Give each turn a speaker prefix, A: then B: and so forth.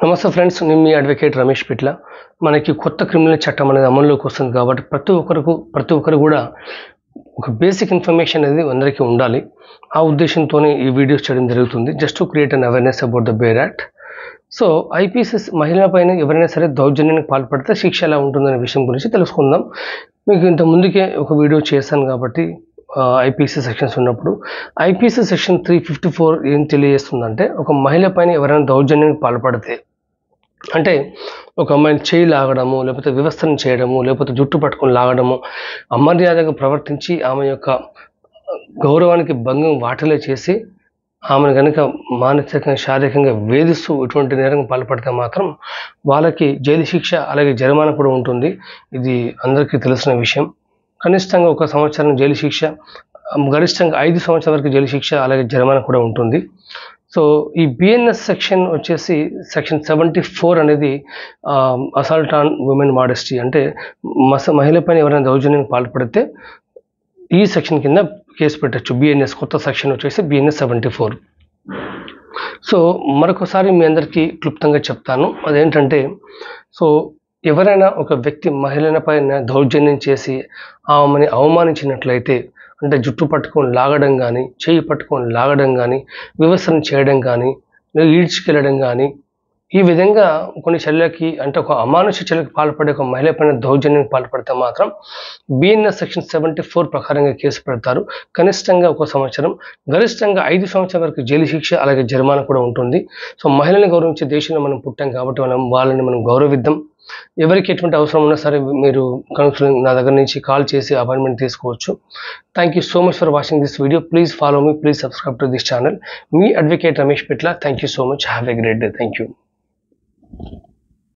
A: నమస్తే ఫ్రెండ్స్, నేను మీ అడ్వకేట్ రమేష్ పిట్ల. మనకి కొత్త క్రిమినల్ చట్టం అనేది అమల్లోకి వస్తుంది కాబట్టి ప్రతి ఒక్కరు కూడా ఒక బేసిక్ ఇన్ఫర్మేషన్ అనేది అందరికీ ఉండాలి. ఆ ఉద్దేశంతోనే ఈ వీడియోస్ చేయడం జరుగుతుంది, just to create an awareness about the bare act. So IPC మహిళలపైన ఎవరైనా సరే దౌర్జన్యానికి పాల్పడితే శిక్ష ఎలా ఉంటుందనే విషయం గురించి తెలుసుకుందాం. మీకు ఇంత ముందుకే ఒక వీడియో చేశాను కాబట్టి ఐపీసీ సెక్షన్స్ ఉన్నప్పుడు ఐపీసీ సెక్షన్ 354 ఏం తెలియజేస్తుందంటే, ఒక మహిళ పైన ఎవరైనా దౌర్జన్యానికి పాల్పడితే, అంటే ఒక అమ్మాయిని చేయి లాగడము, లేకపోతే వివస్థను చేయడము, లేకపోతే జుట్టు పట్టుకొని లాగడము, అమర్యాదగా ప్రవర్తించి ఆమె యొక్క గౌరవానికి భంగం వాటిలే చేసి ఆమెను కనుక మానసికంగా శారీరకంగా వేధిస్తూ ఇటువంటి నేరం పాల్పడితే మాత్రం వాళ్ళకి జైలు శిక్ష అలాగే జరిమానా కూడా ఉంటుంది. ఇది అందరికీ తెలిసిన విషయం. కనిష్టంగా 1 సంవత్సరం జైలు శిక్ష, గరిష్టంగా 5 సంవత్సరాల వరకు జైలు శిక్ష అలాగే జరిమానా కూడా ఉంటుంది. సో ఈ బిఎన్ఎస్ సెక్షన్ వచ్చేసి సెక్షన్ 74 అనేది అసాల్ట్ ఆన్ ఉమెన్ మాడెస్టీ, అంటే మహిళపైన ఎవరైనా దౌర్జన్యానికి పాల్పడితే ఈ సెక్షన్ కింద కేసు పెట్టచ్చు. బిఎన్ఎస్ కొత్త సెక్షన్ వచ్చేసి బిఎన్ఎస్ 74. సో మరొకసారి మీ అందరికీ క్లుప్తంగా చెప్తాను. అదేంటంటే, సో ఎవరైనా ఒక వ్యక్తి మహిళలపైన దౌర్జన్యం చేసి ఆమెని అవమానించినట్లయితే, అంటే జుట్టు పట్టుకొని లాగడం కానీ, చేయి పట్టుకొని లాగడం కానీ, వివసన చేయడం కానీ, ఈడ్చుకెళ్ళడం కానీ, ఈ విధంగా కొన్ని చర్యలకి, అంటే ఒక అమానుష చర్యలకు పాల్పడే ఒక మహిళ పైన దౌర్జన్యానికి పాల్పడితే మాత్రం బిఎన్ఎస్ సెక్షన్ 74 ప్రకారంగా కేసు పెడతారు. కనిష్టంగా 1 సంవత్సరం, గరిష్టంగా 5 సంవత్సరాల వరకు జైలు శిక్ష అలాగే జరిమానా కూడా ఉంటుంది. సో మహిళల్ని గౌరవించే దేశంలో మనం పుట్టాం కాబట్టి వాళ్ళని మనం గౌరవిద్దాం. ఎవరికి ఎటువంటి అవసరం ఉన్నా సరే మీరు కౌన్సిలింగ్ నా దగ్గర నుంచి కాల్ చేసి అపాయింట్మెంట్ తీసుకోవచ్చు. Thank you so much for watching this video. Please follow me, please subscribe to this channel. Me advocate Ramesh Pitla. Thank you so much. Have a great day. Thank you.